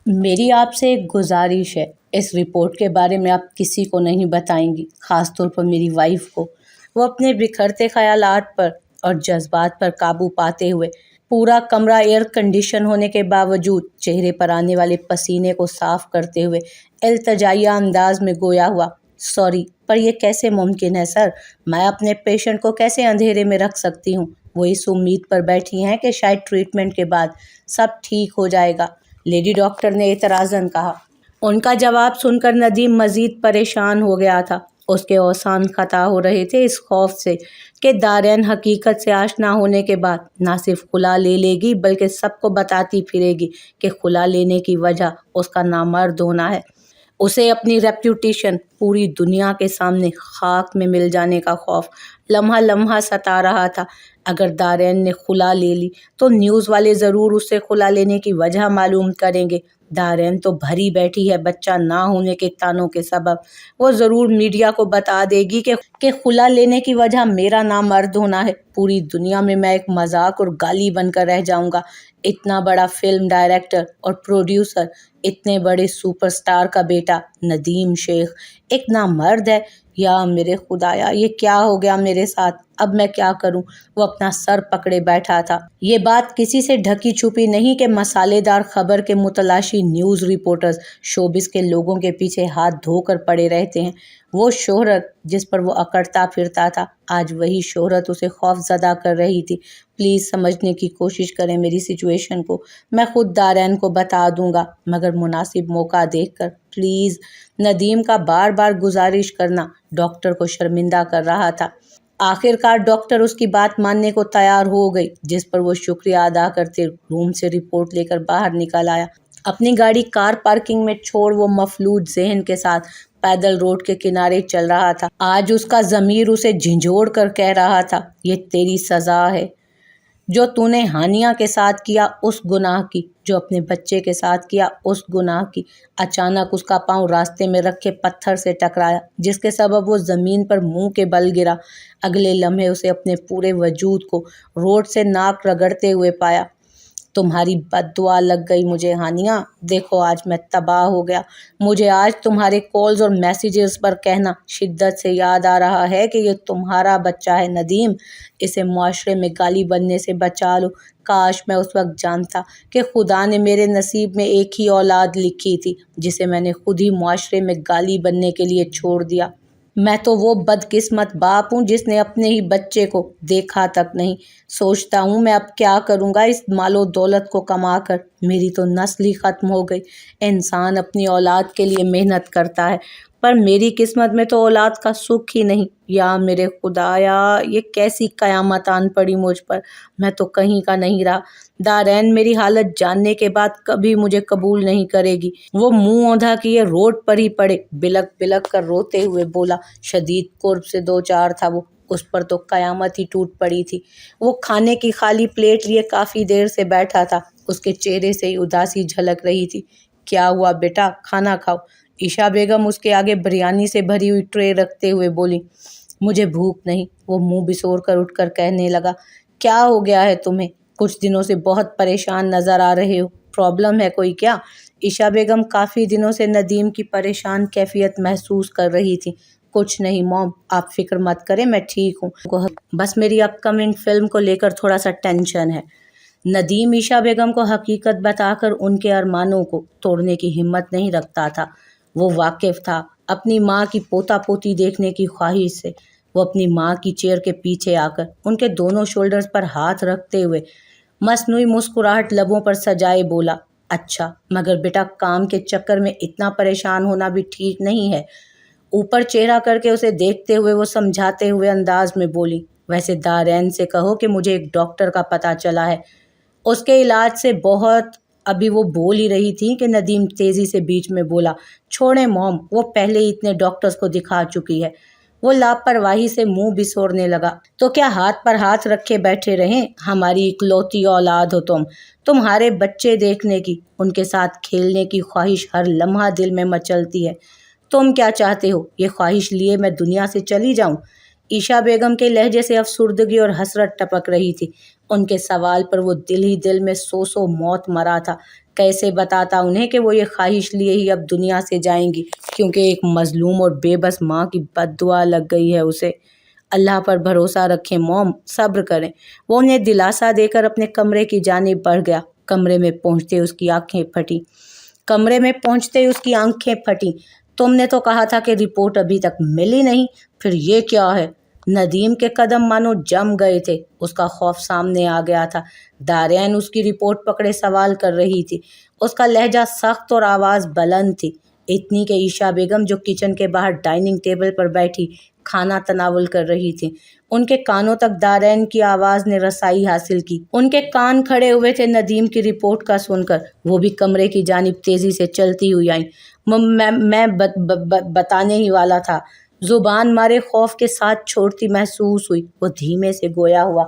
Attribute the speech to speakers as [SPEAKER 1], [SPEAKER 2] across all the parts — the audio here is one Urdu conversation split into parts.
[SPEAKER 1] میری آپ سے ایک گزارش ہے، اس رپورٹ کے بارے میں آپ کسی کو نہیں بتائیں گی، خاص طور پر میری وائف کو۔ وہ اپنے بکھرتے خیالات پر اور جذبات پر قابو پاتے ہوئے پورا کمرہ ایئر کنڈیشن ہونے کے باوجود چہرے پر آنے والے پسینے کو صاف کرتے ہوئے التجائیہ انداز میں گویا ہوا، سوری پر یہ کیسے ممکن ہے سر؟ میں اپنے پیشنٹ کو کیسے اندھیرے میں رکھ سکتی ہوں؟ وہ اس امید پر بیٹھی ہیں کہ شاید ٹریٹمنٹ کے بعد سب ٹھیک ہو جائے گا، لیڈی ڈاکٹر نے اعتراضاً کہا۔ ان کا جواب سن کر ندیم مزید پریشان ہو گیا تھا۔ اس کے اوسان خطا ہو رہے تھے اس خوف سے کہ دارین حقیقت سے آشنا ہونے کے بعد نہ صرف خلا لے لے گی بلکہ سب کو بتاتی پھرے گی کہ خلا لینے کی وجہ اس کا نامرد ہونا ہے۔ اسے اپنی ریپیوٹیشن پوری دنیا کے سامنے خاک میں مل جانے کا خوف لمحہ لمحہ ستا رہا تھا۔ اگر دارین نے خلا لے لی تو نیوز والے ضرور اس سے خلا لینے کی وجہ معلوم کریں گے۔ دارین تو بھری بیٹھی ہے بچہ نہ ہونے کے تانوں کے سبب۔ وہ ضرور میڈیا کو بتا دے گی کہ خلا لینے کی وجہ میرا نامرد ہونا ہے۔ پوری دنیا میں میں ایک مذاق اور گالی بن کر رہ جاؤں گا۔ اتنا بڑا فلم ڈائریکٹر اور پروڈیوسر، اتنے بڑے سپر سٹار کا بیٹا ندیم شیخ ایک نامرد ہے۔ یا میرے خدایا، یہ کیا ہو گیا میرے ساتھ؟ اب میں کیا کروں؟ وہ اپنا سر پکڑے بیٹھا تھا۔ یہ بات کسی سے ڈھکی چھپی نہیں کہ مسالے دار خبر کے متلاشی نیوز رپورٹرز شوبز کے لوگوں کے پیچھے ہاتھ دھو کر پڑے رہتے ہیں۔ وہ شہرت جس پر وہ اکڑتا پھرتا تھا، آج وہی شہرت اسے خوف زدہ کر رہی تھی۔ پلیز سمجھنے کی کوشش کریں میری سچویشن کو، میں خود دارین کو بتا دوں گا، مگر مناسب موقع دیکھ کر پلیز۔ ندیم کا بار بار گزارش کرنا ڈاکٹر کو شرمندہ کر رہا تھا۔ آخر کار ڈاکٹر اس کی بات ماننے کو تیار ہو گئی، جس پر وہ شکریہ ادا کرتے روم سے رپورٹ لے کر باہر نکل آیا۔ اپنی گاڑی کار پارکنگ میں چھوڑ وہ مفلوج ذہن کے ساتھ پیدل روڈ کے کنارے چل رہا تھا۔ آج اس کا ضمیر اسے جھنجھوڑ کر کہہ رہا تھا، یہ تیری سزا ہے جو تو نے ہانیہ کے ساتھ کیا، اس گناہ کی، جو اپنے بچے کے ساتھ کیا، اس گناہ کی۔ اچانک اس کا پاؤں راستے میں رکھے پتھر سے ٹکرایا، جس کے سبب وہ زمین پر منہ کے بل گرا۔ اگلے لمحے اسے اپنے پورے وجود کو روڈ سے ناک رگڑتے ہوئے پایا۔ تمہاری بد دعا لگ گئی مجھے ہانیہ، دیکھو آج میں تباہ ہو گیا۔ مجھے آج تمہارے کالز اور میسیجز پر کہنا شدت سے یاد آ رہا ہے کہ یہ تمہارا بچہ ہے ندیم، اسے معاشرے میں گالی بننے سے بچا لو۔ کاش میں اس وقت جانتا کہ خدا نے میرے نصیب میں ایک ہی اولاد لکھی تھی جسے میں نے خود ہی معاشرے میں گالی بننے کے لیے چھوڑ دیا۔ میں تو وہ بدقسمت باپ ہوں جس نے اپنے ہی بچے کو دیکھا تک نہیں۔ سوچتا ہوں میں اب کیا کروں گا اس مال و دولت کو کما کر، میری تو نسل ہی ختم ہو گئی۔ انسان اپنی اولاد کے لیے محنت کرتا ہے، پر میری قسمت میں تو اولاد کا سکھ ہی نہیں۔ یا میرے خدایا، یہ کیسی قیامت آن پڑی مجھ پر، میں تو کہیں کا نہیں رہا۔ دارین میری حالت جاننے کے بعد کبھی مجھے قبول نہیں کرے گی۔ وہ منہ اوندھا کیے روڈ پر ہی پڑے، بلک بلک کر روتے ہوئے بولا۔ شدید قرب سے دو چار تھا وہ، اس پر تو قیامت ہی ٹوٹ پڑی تھی۔ وہ کھانے کی خالی پلیٹ لیے کافی دیر سے بیٹھا تھا، اس کے چہرے سے ہی اداسی جھلک رہی تھی۔ کیا ہوا بیٹا، کھانا کھاؤ، عائشہ بیگم اس کے آگے بریانی سے بھری ہوئی ٹرے رکھتے ہوئے بولی۔ مجھے بھوک نہیں، وہ منہ بسور کر اٹھ کر کہنے لگا۔ کیا ہو گیا ہے تمہیں؟ کچھ دنوں سے بہت پریشان نظر آ رہے ہو، پرابلم ہے کوئی کیا؟ عائشہ بیگم کافی دنوں سے ندیم کی پریشان کیفیت محسوس کر رہی تھی۔ کچھ نہیں موم، آپ فکر مت کریں، میں ٹھیک ہوں، بس میری اپ کمنگ فلم کو لے کر تھوڑا سا ٹینشن ہے۔ ندیم عائشہ بیگم کو حقیقت بتا کر ان کے ارمانوں کو توڑنے کی ہمت نہیں رکھتا تھا۔ وہ واقف تھا اپنی ماں کی پوتا پوتی دیکھنے کی خواہش سے۔ وہ اپنی ماں کی چیئر کے پیچھے آ کر ان کے دونوں شولڈرز پر ہاتھ رکھتے ہوئے مصنوعی مسکراہٹ لبوں پر سجائے بولا، اچھا مگر بیٹا کام کے چکر میں اتنا پریشان ہونا بھی ٹھیک نہیں ہے۔ اوپر چہرہ کر کے اسے دیکھتے ہوئے وہ سمجھاتے ہوئے انداز میں بولی، ویسے دارین سے کہو کہ مجھے ایک ڈاکٹر کا پتہ چلا ہے، اس کے علاج سے بہت۔ ابھی وہ بول ہی رہی تھی کہ ندیم تیزی سے بیچ میں بولا، چھوڑیں موم، وہ پہلے ہی اتنے ڈاکٹرز کو دکھا چکی ہے۔ وہ لاپرواہی سے منہ بسورنے لگا، تو کیا ہاتھ پر ہاتھ رکھے بیٹھے رہیں؟ ہماری اکلوتی اولاد ہو تم، تمہارے بچے دیکھنے کی، ان کے ساتھ کھیلنے کی خواہش ہر لمحہ دل میں مچلتی ہے۔ تم کیا چاہتے ہو؟ یہ خواہش لیے میں دنیا سے چلی جاؤں؟ عائشہ بیگم کے لہجے سے افسردگی اور حسرت ٹپک رہی تھی۔ ان کے سوال پر وہ دل ہی دل میں سو موت مرا تھا۔ کیسے بتاتا انہیں کہ وہ یہ خواہش لیے ہی اب دنیا سے جائیں گی، کیونکہ ایک مظلوم اور بے بس ماں کی بد دعا لگ گئی ہے اسے۔ اللہ پر بھروسہ رکھیں موم، صبر کریں۔ وہ انہیں دلاسا دے کر اپنے کمرے کی جانب بڑھ گیا۔ کمرے میں پہنچتے اس کی آنکھیں پھٹیں۔ تم نے تو کہا تھا کہ رپورٹ ابھی تک ملی نہیں، پھر یہ کیا ہے؟ ندیم کے قدم مانو جم گئے تھے، اس کا خوف سامنے آ گیا تھا۔ دارین اس کی رپورٹ پکڑے سوال کر رہی تھی۔ اس کا لہجہ سخت اور آواز بلند تھی، اتنی کہ عائشہ بیگم جو کچن کے باہر ڈائننگ ٹیبل پر بیٹھی کھانا تناول کر رہی تھی، ان کے کانوں تک دارین کی آواز نے رسائی حاصل کی۔ ان کے کان کھڑے ہوئے تھے ندیم کی رپورٹ کا سن کر۔ وہ بھی کمرے کی جانب تیزی سے چلتی ہوئی آئیں۔ میں بتانے ہی والا تھا، زبان مارے خوف کے ساتھ چھوڑتی محسوس ہوئی۔ وہ دھیمے سے گویا ہوا،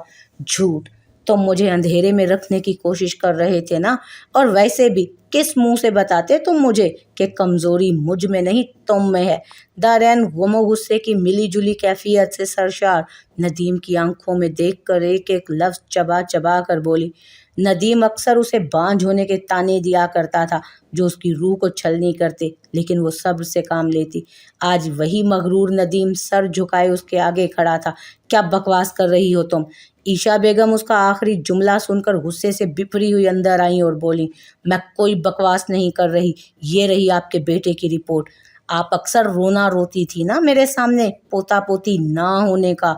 [SPEAKER 1] جھوٹ، تم مجھے اندھیرے میں رکھنے کی کوشش کر رہے تھے نا، اور ویسے بھی کس منہ سے بتاتے تم مجھے کہ کمزوری مجھ میں نہیں تم میں ہے؟ دارین غم و غصے کی ملی جلی کیفیت سے سرشار ندیم کی آنکھوں میں دیکھ کر ایک ایک لفظ چبا چبا کر بولی۔ ندیم اکثر اسے بانجھ ہونے کے طعنے دیا کرتا تھا جو اس کی روح کو چھلنی کرتے، لیکن وہ صبر سے کام لیتی۔ آج وہی مغرور ندیم سر جھکائے اس کے آگے کھڑا تھا۔ کیا بکواس کر رہی ہو تم؟ عائشہ بیگم اس کا آخری جملہ سن کر غصے سے بپھری ہوئی اندر آئیں اور بولیں، میں کوئی بکواس نہیں کر رہی، یہ رہی آپ کے بیٹے کی رپورٹ۔ آپ اکثر رونا روتی تھی نا میرے سامنے پوتا پوتی نہ ہونے کا،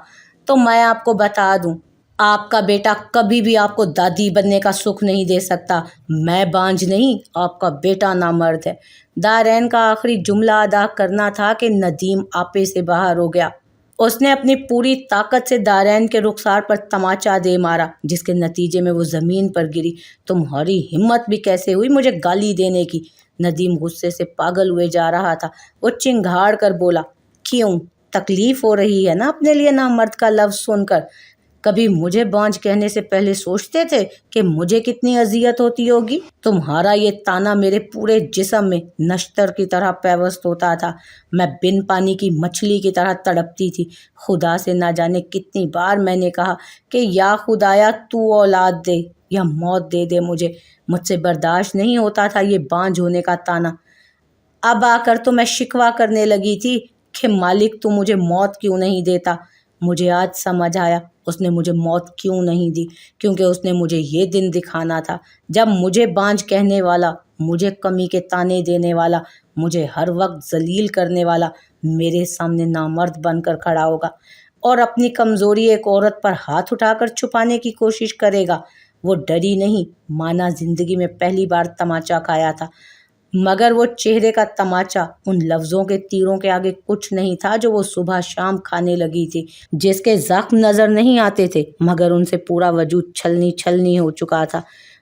[SPEAKER 1] تو میں آپ کو بتا دوں، آپ کا بیٹا کبھی بھی آپ کو دادی بننے کا سکھ نہیں دے سکتا۔ میں بانجھ نہیں، آپ کا بیٹا نامرد ہے۔ دارین کا آخری جملہ ادا کرنا تھا کہ ندیم آپے سے باہر ہو گیا۔ اس نے اپنی پوری طاقت سے دارین کے رخسار پر تماچا دے مارا، جس کے نتیجے میں وہ زمین پر گری۔ تمہاری ہمت بھی کیسے ہوئی مجھے گالی دینے کی؟ ندیم غصے سے پاگل ہوئے جا رہا تھا۔ وہ چنگھاڑ کر بولا، کیوں؟ تکلیف ہو رہی ہے نا اپنے لیے نامرد کا لفظ سن کر؟ کبھی مجھے بانجھ کہنے سے پہلے سوچتے تھے کہ مجھے کتنی اذیت ہوتی ہوگی؟ تمہارا یہ طعنہ میرے پورے جسم میں نشتر کی طرح پیوست ہوتا تھا۔ میں بن پانی کی مچھلی کی طرح تڑپتی تھی۔ خدا سے نہ جانے کتنی بار میں نے کہا کہ یا خدایا تو اولاد دے یا موت دے دے مجھے سے برداشت نہیں ہوتا تھا یہ بانجھ ہونے کا طعنہ۔ اب آ کر تو میں شکوہ کرنے لگی تھی کہ مالک تو مجھے موت کیوں نہیں دیتا۔ مجھے آج سمجھ آیا اس نے مجھے موت کیوں نہیں دی، کیونکہ اس نے مجھے یہ دن دکھانا تھا جب مجھے بانجھ کہنے والا، مجھے کمی کے طعنے دینے والا، مجھے ہر وقت ذلیل کرنے والا میرے سامنے نامرد بن کر کھڑا ہوگا اور اپنی کمزوری ایک عورت پر ہاتھ اٹھا کر چھپانے کی کوشش کرے گا۔ وہ ڈری نہیں، مانا زندگی میں پہلی بار تماچا کھایا تھا، مگر وہ چہرے کا تماچا ان لفظوں کے تیروں کے آگے کچھ نہیں تھا جو وہ صبح شام کھانے لگی تھی، جس کے زخم نظر نہیں آتے تھے مگر ان سے پورا وجود چھلنی ہو چکا تھا۔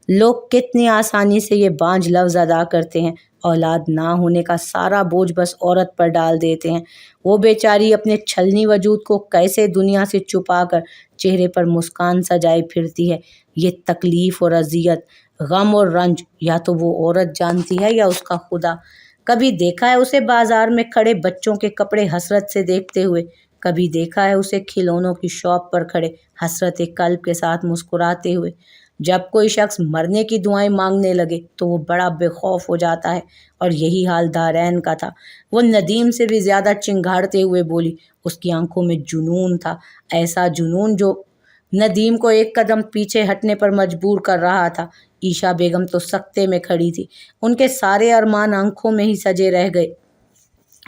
[SPEAKER 1] لوگ کتنی آسانی سے یہ بانجھ لفظ ادا کرتے ہیں، اولاد نہ ہونے کا سارا بوجھ بس عورت پر ڈال دیتے ہیں۔ وہ بیچاری اپنے چھلنی وجود کو کیسے دنیا سے چھپا کر چہرے پر مسکان سجائے پھرتی ہے۔ یہ تکلیف اور اذیت، غم اور رنج یا تو وہ عورت جانتی ہے یا اس کا خدا۔ کبھی دیکھا ہے اسے بازار میں کھڑے بچوں کے کپڑے حسرت سے دیکھتے ہوئے، کبھی دیکھا ہے اسے کھلونوں کی شاپ پر کھڑے حسرت قلب کے ساتھ مسکراتے ہوئے۔ جب کوئی شخص مرنے کی دعائیں مانگنے لگے تو وہ بڑا بے خوف ہو جاتا ہے، اور یہی حال دارین کا تھا۔ وہ ندیم سے بھی زیادہ چنگھاڑتے ہوئے بولی۔ اس کی آنکھوں میں جنون تھا، ایسا جنون جو ندیم کو ایک قدم پیچھے ہٹنے پر مجبور کر رہا تھا۔ عائشہ بیگم تو سکتے میں کھڑی تھی، ان کے سارے ارمان آنکھوں میں ہی سجے رہ گئے۔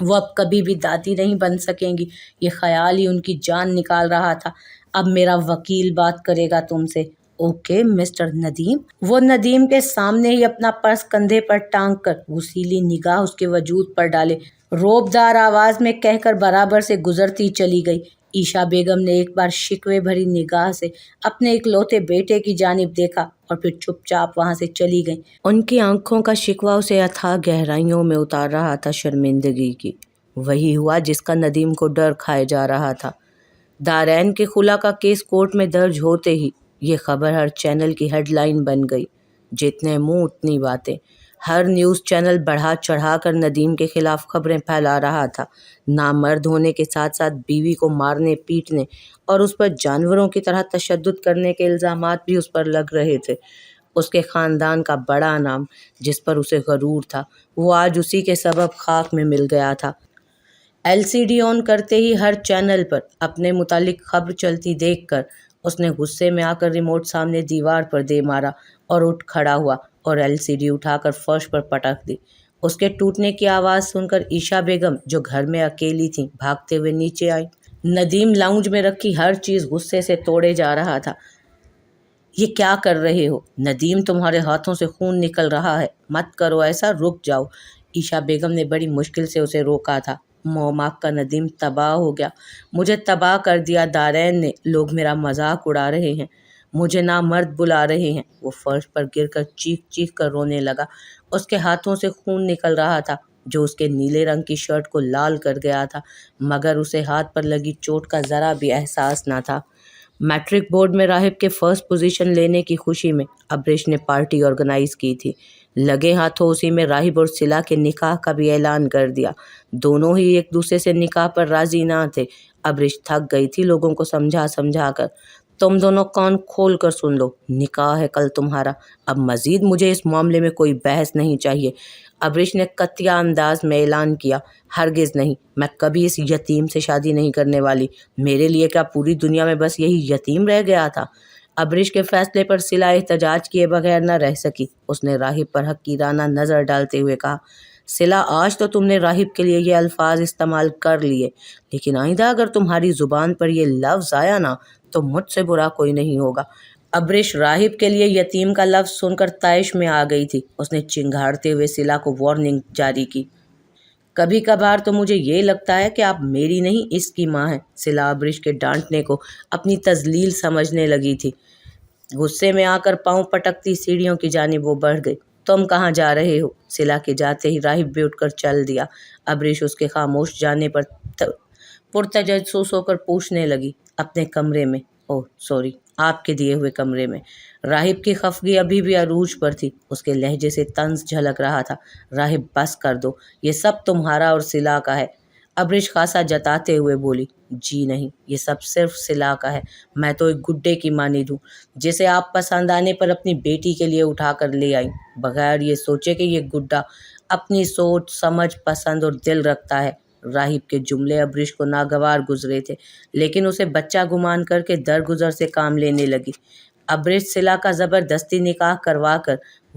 [SPEAKER 1] وہ اب کبھی بھی دادی نہیں بن سکیں گی، یہ خیال ہی ان کی جان نکال رہا تھا۔ اب میرا وکیل بات کرے گا تم سے۔ Okay mister Nadeem. وہ ندیم کے سامنے ہی اپنا پرس کندھے پر ٹانگ کر غسیلی نگاہ اس کے وجود پر ڈالے روبدار آواز میں کہہ کر برابر سے گزرتی چلی گئی۔ عائشہ بیگم نے ایک بار شکوے بھری نگاہ سے اپنے اکلوتے بیٹے کی جانب دیکھا اور پھر چپ چاپ وہاں سے چلی گئیں۔ ان کی آنکھوں کا شکوہ اسے اتھاہ گہرائیوں میں اتار رہا تھا، شرمندگی کی۔ وہی ہوا جس کا ندیم کو ڈر کھائے جا رہا تھا۔ دارین کے خلا کا کیس کورٹ میں درج ہوتے ہی یہ خبر ہر چینل کی ہیڈ لائن بن گئی۔ جتنے منہ اتنی باتیں۔ ہر نیوز چینل بڑھا چڑھا کر ندیم کے خلاف خبریں پھیلا رہا تھا۔ نامرد ہونے کے ساتھ ساتھ بیوی کو مارنے پیٹنے اور اس پر جانوروں کی طرح تشدد کرنے کے الزامات بھی اس پر لگ رہے تھے۔ اس کے خاندان کا بڑا نام جس پر اسے غرور تھا وہ آج اسی کے سبب خاک میں مل گیا تھا۔ LCD آن کرتے ہی ہر چینل پر اپنے متعلق خبر چلتی دیکھ کر اس نے غصے میں آ کر ریموٹ سامنے دیوار پر دے مارا اور اٹھ کھڑا ہوا اور LCD اٹھا کر فرش پر پٹک دی۔ اس کے ٹوٹنے کی آواز سن کر عائشہ بیگم جو گھر میں اکیلی تھیں بھاگتے ہوئے نیچے آئیں۔ ندیم لاؤنج میں رکھی ہر چیز غصے سے توڑے جا رہا تھا۔ یہ کیا کر رہے ہو ندیم؟ تمہارے ہاتھوں سے خون نکل رہا ہے، مت کرو ایسا، رک جاؤ۔ عائشہ بیگم نے بڑی مشکل سے اسے روکا تھا۔ موم آگ کا ندیم تباہ ہو گیا۔ مجھے تباہ کر دیا دارین نے، لوگ میرا مذاق اڑا رہے ہیں، مجھے نامرد بلا رہے ہیں۔ وہ فرش پر گر کر چیخ چیخ کر رونے لگا۔ اس کے ہاتھوں سے خون نکل رہا تھا جو اس کے نیلے رنگ کی شرٹ کو لال کر گیا تھا، مگر اسے ہاتھ پر لگی چوٹ کا ذرا بھی احساس نہ تھا۔ میٹرک بورڈ میں راہب کے فرسٹ پوزیشن لینے کی خوشی میں ابریش نے پارٹی آرگنائز کی تھی۔ لگے ہاتھوں اسی میں راہب اور صلہ کے نکاح کا بھی اعلان کر دیا۔ دونوں ہی ایک دوسرے سے نکاح پر راضی نہ تھے۔ ابریش تھک گئی تھی لوگوں کو سمجھا سمجھا کر۔ تم دونوں کان کھول کر سن لو، نکاح ہے کل تمہارا، اب مزید مجھے اس معاملے میں کوئی بحث نہیں چاہیے۔ ابریش نے قطعی انداز میں اعلان کیا، ہرگز نہیں، میں کبھی اس یتیم سے شادی نہیں کرنے والی۔ میرے لیے کیا پوری دنیا میں بس یہی یتیم رہ گیا تھا؟ ابریش کے فیصلے پر صلہ احتجاج کیے بغیر نہ رہ سکی۔ اس نے راہب پر حقیرانہ نظر ڈالتے ہوئے کہا، صلہ آج تو تم نے راہب کے لیے یہ الفاظ استعمال کر لیے، لیکن آئندہ اگر تمہاری زبان پر یہ لفظ آیا نا تو مجھ سے برا کوئی نہیں ہوگا۔ ابریش راہب کے لیے یتیم کا لفظ سن کر طیش میں آ گئی تھی۔ اس نے چنگھاڑتے ہوئے صلہ کو وارننگ جاری کی، کبھی کبھار تو مجھے یہ لگتا ہے کہ آپ میری نہیں اس کی ماں ہیں۔ صلہ ابریش کے ڈانٹنے کو اپنی تذلیل سمجھنے لگی تھی۔ غصے میں آ کر پاؤں پٹکتی سیڑھیوں کی جانب وہ بڑھ گئی۔ تم کہاں جا رہے ہو؟ صلہ کے جاتے ہی راہب بھی اٹھ کر چل دیا۔ ابریش اس کے خاموش جانے پر پرتجسس ہو کر پوچھنے لگی، اپنے کمرے میں؟ اوہ سوری، آپ کے دیے ہوئے کمرے میں۔ راہب کی خفگی ابھی بھی عروج پر تھی۔ اس کے لہجے سے طنز جھلک رہا تھا۔ راہب بس کر دو، یہ سب تمہارا اور صلہ کا ہے۔ ابریش خاصا جتاتے ہوئے بولی، جی نہیں، یہ سب صرف صلہ کا ہے۔ میں تو ایک گڈے کی مانند ہوں جسے آپ پسند آنے پر اپنی بیٹی کے لیے اٹھا کر لے آئیں، بغیر یہ سوچے کہ یہ گڈا اپنی سوچ سمجھ پسند اور دل رکھتا ہے۔ راہب کے جملے ابریش کو ناگوار گزرے تھے، لیکن اسے بچہ گمان کر کے درگزر سے کام لینے لگی۔ ابریش صلہ کا زبردستی نکاح کروا کر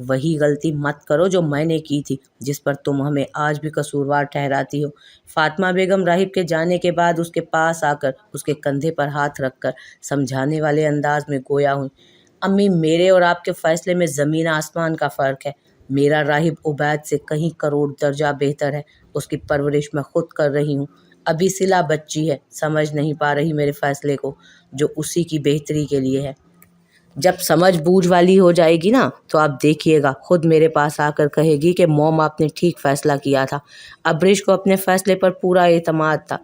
[SPEAKER 1] وہی غلطی مت کرو جو میں نے کی تھی، جس پر تم ہمیں آج بھی قصوروار ٹھہراتی ہو۔ فاطمہ بیگم راہب کے جانے کے بعد اس کے پاس آ کر اس کے کندھے پر ہاتھ رکھ کر سمجھانے والے انداز میں گویا ہوئی، امی میرے اور آپ کے فیصلے میں زمین آسمان کا فرق ہے۔ میرا راہب عبید سے کہیں کروڑ درجہ بہتر ہے۔ اس کی پرورش میں خود کر رہی ہوں۔ ابھی صلہ بچی ہے، سمجھ نہیں پا رہی میرے فیصلے کو جو اسی کی بہتری کے لیے ہے۔ جب سمجھ بوجھ والی ہو جائے گی نا تو آپ دیکھیے گا خود میرے پاس آ کر کہے گی کہ موم آپ نے ٹھیک فیصلہ کیا تھا۔ ابریش کو اپنے فیصلے پر پورا اعتماد تھا۔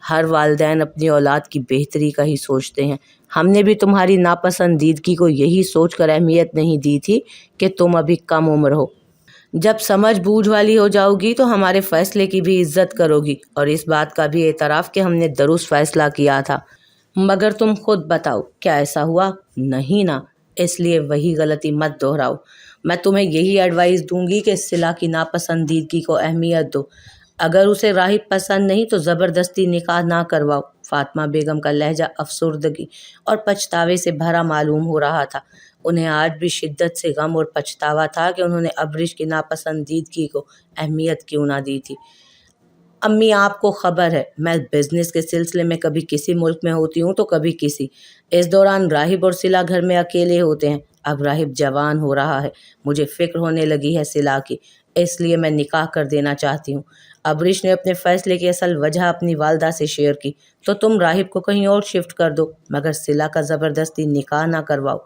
[SPEAKER 1] ہر والدین اپنی اولاد کی بہتری کا ہی سوچتے ہیں۔ ہم نے بھی تمہاری ناپسندیدگی کو یہی سوچ کر اہمیت نہیں دی تھی کہ تم ابھی کم عمر ہو۔ جب سمجھ بوجھ والی ہو جاؤ گی تو ہمارے فیصلے کی بھی عزت کرو گی اور اس بات کا بھی اعتراف کہ ہم نے درست فیصلہ کیا تھا۔ مگر تم خود بتاؤ کیا ایسا ہوا؟ نہیں نا، اس لیے وہی غلطی مت دہراؤ۔ میں تمہیں یہی ایڈوائز دوں گی کہ صلہ کی ناپسندیدگی کو اہمیت دو۔ اگر اسے راہب پسند نہیں تو زبردستی نکاح نہ کرواؤ۔ فاطمہ بیگم کا لہجہ افسردگی اور پچھتاوے سے بھرا معلوم ہو رہا تھا۔ انہیں آج بھی شدت سے غم اور پچھتاوا تھا کہ انہوں نے ابریش کی ناپسندیدگی کو اہمیت کیوں نہ دی تھی۔ امی آپ کو خبر ہے میں بزنس کے سلسلے میں کبھی کسی ملک میں ہوتی ہوں تو کبھی کسی۔ اس دوران راہب اور صلہ گھر میں اکیلے ہوتے ہیں۔ اب راہب جوان ہو رہا ہے، مجھے فکر ہونے لگی ہے صلہ کی، اس لیے میں نکاح کر دینا چاہتی ہوں۔ ابریش نے اپنے فیصلے کی اصل وجہ اپنی والدہ سے شیئر کی، تو تم راہب کو کہیں اور شفٹ کر دو مگر صلہ کا زبردستی نکاح نہ کرواؤ۔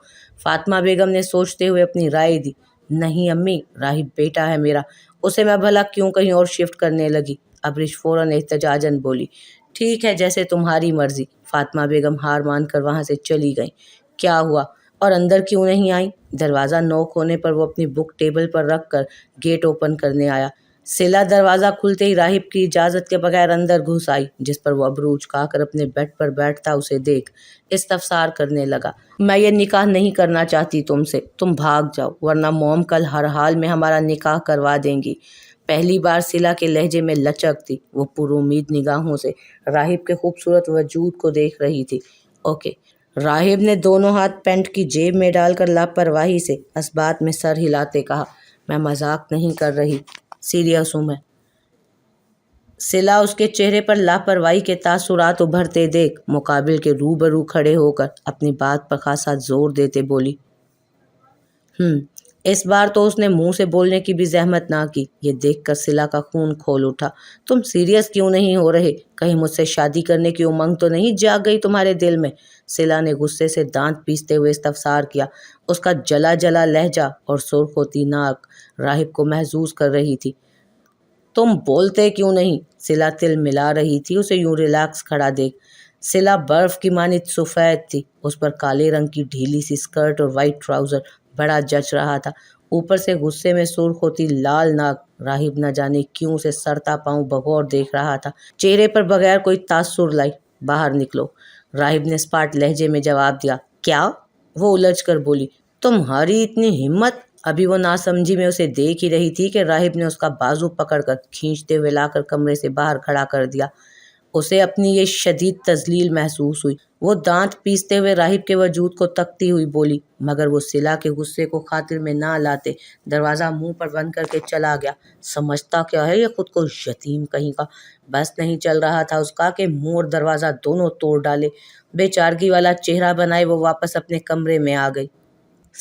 [SPEAKER 1] فاطمہ بیگم نے سوچتے ہوئے اپنی رائے دی، نہیں امی، راہب بیٹا ہے میرا، اسے میں بھلا کیوں کہیں اور شفٹ کرنے لگی؟ ابریش فوراً احتجاجاً بولی، ٹھیک ہے جیسے تمہاری مرضی۔ فاطمہ بیگم ہار مان کر وہاں سے چلی گئیں۔ کیا ہوا؟ اور اندر کیوں نہیں آئی؟ دروازہ نوک ہونے پر وہ اپنی بک ٹیبل پر رکھ کر گیٹ اوپن کرنے آیا۔ سلا دروازہ کھلتے ہی راہب کی اجازت کے بغیر اندر گھس آئی، جس پر وہ ابرو اچکا کر اپنے بیڈ پر بیٹھتا اسے دیکھ استفسار کرنے لگا۔ میں یہ نکاح نہیں کرنا چاہتی تم سے، تم بھاگ جاؤ ورنہ موم کل ہر حال میں ہمارا نکاح کروا دیں گی۔ پہلی بار سلا کے لہجے میں لچک تھی۔ وہ پر امید نگاہوں سے راہب کے خوبصورت وجود کو دیکھ رہی تھی۔ اوکے۔ راہب نے دونوں ہاتھ پینٹ کی جیب میں ڈال کر لاپرواہی سے اثبات میں سر ہلاتے کہا، میں مذاق نہیں کر رہی، سیریس ہوں میں۔ سلا اس کے چہرے پر لاپرواہی کے تاثرات ابھرتے دیکھ مقابل کے روبرو کھڑے ہو کر اپنی بات پر خاصا زور دیتے بولی، اس بار تو اس نے منہ سے بولنے کی بھی زحمت نہ کی۔ یہ دیکھ کر سلا کا خون کھول اٹھا۔ تم سیریس کیوں نہیں ہو رہے؟ کہیں مجھ سے شادی کرنے کی امنگ تو نہیں جاگ گئی تمہارے دل میں؟ سلا نے غصے سے دانت پیستے ہوئے استفسار کیا۔ اس کا جلا جلا لہجہ اور سرخ ہوتی ناک راہب کو محظوظ کر رہی تھی۔ تم بولتے کیوں نہیں؟ سلا تل ملا رہی تھی اسے یوں ریلیکس کھڑا دیکھ۔ سلا برف کی مانند سفید تھی۔ اس پر کالے رنگ کی ڈھیلی سی اسکرٹ اور وائٹ ٹراؤزر بڑا جچ رہا تھا۔ اوپر سے غصے میں سرخ ہوتی لال ناک راہب نہ جانے کیوں اسے سرتا پاؤں بغور دیکھ رہا تھا۔ چہرے پر بغیر کوئی تاثر لائے باہر نکلو، راہب نے اسپاٹ لہجے میں جواب دیا۔ کیا؟ وہ الجھ کر بولی۔ تمہاری اتنی ہمت؟ ابھی وہ ناسمجھی میں اسے دیکھ ہی رہی تھی کہ راہب نے اس کا بازو پکڑ کر کھینچتے ہوئے لا کر کمرے سے باہر کھڑا کر دیا۔ اسے اپنی یہ شدید تذلیل محسوس ہوئی۔ وہ دانت پیستے ہوئے راہب کے وجود کو تکتی ہوئی بولی، مگر وہ سلا کے غصے کو خاطر میں نہ لاتے دروازہ منہ پر بند کر کے چلا گیا۔ سمجھتا کیا ہے یہ خود کو یتیم کہیں کا؟ بس نہیں چل رہا تھا اس کا کہ منہ اور دروازہ دونوں توڑ ڈالے۔ بے چارگی والا چہرہ بنائے وہ واپس اپنے کمرے میں آ گئی۔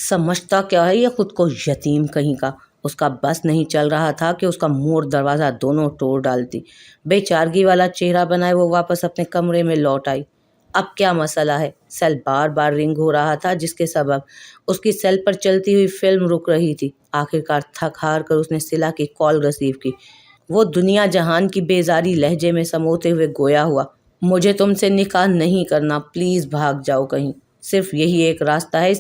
[SPEAKER 1] سمجھتا کیا ہے یہ خود کو یتیم کہیں کا؟ اس کا بس نہیں چل رہا تھا کہ اس کا منہ اور دروازہ دونوں توڑ ڈالتی۔ بے چارگی والا چہرہ بنائے وہ واپس اپنے کمرے میں لوٹ آئی۔ اب کیا مسئلہ ہے؟ سیل بار بار رنگ ہو رہا تھا، جس کے سبب اس کی سیل پر چلتی ہوئی فلم رک رہی تھی۔ آخرکار تھک ہار کر اس نے سلا کی کال ریسیو کی۔ وہ دنیا جہان کی بیزاری لہجے میں سموتے ہوئے گویا ہوا، مجھے تم سے نکاح نہیں کرنا، پلیز بھاگ جاؤ کہیں۔ صرف یہی ایک راستہ ہے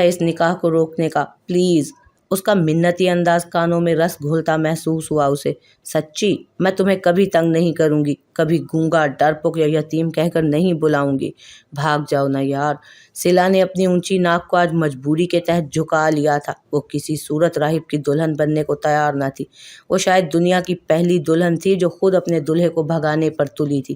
[SPEAKER 1] اس نکاح کو روکنے کا، پلیز۔ اس کا منتی انداز کانوں میں رس گھولتا محسوس ہوا اسے۔ سچی؟ میں تمہیں کبھی تنگ نہیں کروں گی، کبھی گونگا، ڈرپوک یا یتیم کہہ کر نہیں بلاؤں گی۔ بھاگ جاؤ نا یار۔ سلا نے اپنی اونچی ناک کو آج مجبوری کے تحت جھکا لیا تھا۔ وہ کسی صورت راہب کی دلہن بننے کو تیار نہ تھی۔ وہ شاید دنیا کی پہلی دلہن تھی جو خود اپنے دلہے کو بھگانے پر تلی تھی۔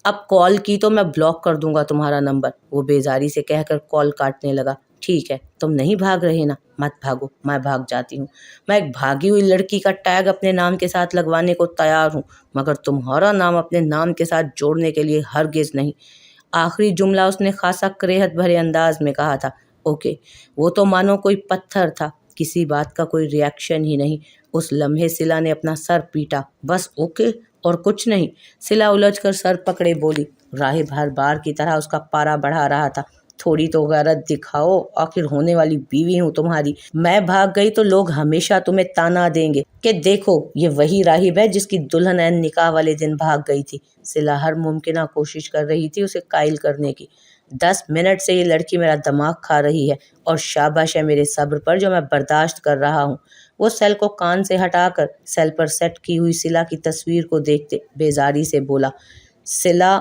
[SPEAKER 1] اب کال کی تو میں بلاک کر دوں گا تمہارا نمبر، وہ بیزاری سے کہہ کر کال کاٹنے لگا۔ ٹھیک ہے، تم نہیں بھاگ رہے نا؟ مت بھاگو، میں بھاگ جاتی ہوں۔ میں ایک بھاگی ہوئی لڑکی کا ٹیگ اپنے نام کے ساتھ لگوانے کو تیار ہوں، مگر تمہارا نام اپنے نام کے ساتھ جوڑنے کے لیے ہرگز نہیں۔ آخری جملہ اس نے خاصا کریہت بھرے انداز میں کہا تھا۔ اوکے۔ وہ تو مانو کوئی پتھر تھا، کسی بات کا کوئی ریاکشن ہی نہیں۔ اس لمحے سلا نے اپنا سر پیٹا۔ بس اوکے اور کچھ نہیں؟ سلا الجھ کر سر پکڑے بولی۔ راہب ہر بار کی طرح اس کا پارا بڑھا رہا تھا۔ تھوڑی تو غیرت دکھاؤ، آخر ہونے والی بیوی ہوں تمہاری۔ میں بھاگ گئی تو لوگ ہمیشہ تمہیں تانا دیں گے کہ دیکھو یہ وہی راہب ہے جس کی دلہن عین نکاح والے دن بھاگ گئی تھی۔ سلا ہر ممکنہ کوشش کر رہی تھی اسے قائل کرنے کی۔ 10 منٹ سے یہ لڑکی میرا دماغ کھا رہی ہے، اور شاباش ہے میرے صبر پر جو میں برداشت کر رہا ہوں۔ وہ سیل کو کان سے ہٹا کر سیل پر سیٹ کی ہوئی سلا کی تصویر کو دیکھتے بیزاری سے بولا۔ سلا،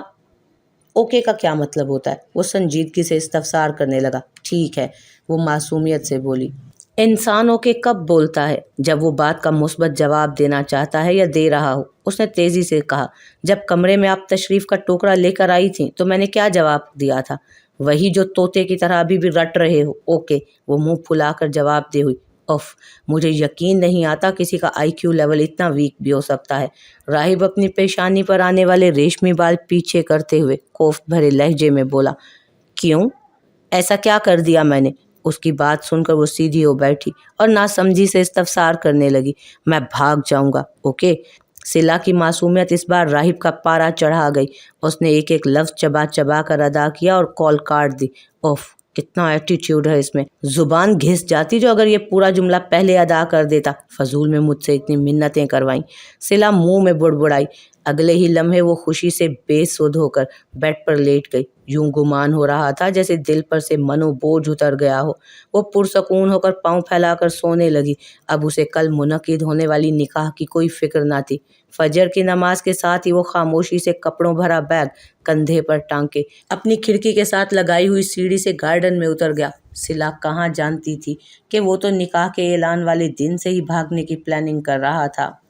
[SPEAKER 1] اوکے کا کیا مطلب ہوتا ہے؟ وہ سنجیدگی سے استفسار کرنے لگا۔ ٹھیک ہے، وہ معصومیت سے بولی۔ انسان اوکے کب بولتا ہے؟ جب وہ بات کا مثبت جواب دینا چاہتا ہے یا دے رہا ہو، اس نے تیزی سے کہا۔ جب کمرے میں آپ تشریف کا ٹوکرا لے کر آئی تھیں تو میں نے کیا جواب دیا تھا؟ وہی جو طوطے کی طرح ابھی بھی رٹ رہے ہو۔ اوکے، وہ منہ پھلا کر جواب دے ہوئی۔ اف، مجھے یقین نہیں آتا کسی کا IQ لیول اتنا ویک بھی ہو سکتا ہے۔ راہب اپنی پیشانی پر آنے والے ریشمی بال پیچھے کرتے ہوئے کوفت بھرے لہجے میں بولا۔ کیوں؟ ایسا کیا کر دیا میں نے؟ اس کی بات سن کر وہ سیدھی ہو بیٹھی اور ناسمجھی سے استفسار کرنے لگی۔ میں بھاگ جاؤں گا، اوکے؟ سلا کی معصومیت اس بار راہب کا پارا چڑھا گئی۔ اس نے ایک ایک لفظ چبا چبا کر ادا کیا اور کال کاٹ دی۔ اوف، کتنا ایٹیٹیوڈ ہے اس میں، زبان گھس جاتی جو اگر یہ پورا جملہ پہلے ادا کر دیتا۔ فضول میں مجھ سے اتنی منتیں کروائیں۔ سلا منہ میں بڑبڑائی۔ اگلے ہی لمحے وہ خوشی سے بے سدھ ہو کر بیڈ پر لیٹ گئی۔ یوں گمان ہو رہا تھا جیسے دل پر سے منو بوجھ اتر گیا ہو۔ وہ پرسکون ہو کر پاؤں پھیلا کر سونے لگی۔ اب اسے کل منعقد ہونے والی نکاح کی کوئی فکر نہ تھی۔ فجر کی نماز کے ساتھ ہی وہ خاموشی سے کپڑوں بھرا بیگ کندھے پر ٹانگ کے اپنی کھڑکی کے ساتھ لگائی ہوئی سیڑھی سے گارڈن میں اتر گیا۔ صلا کہاں جانتی تھی کہ وہ تو نکاح کے اعلان والے دن سے ہی بھاگنے کی پلاننگ کر رہا تھا۔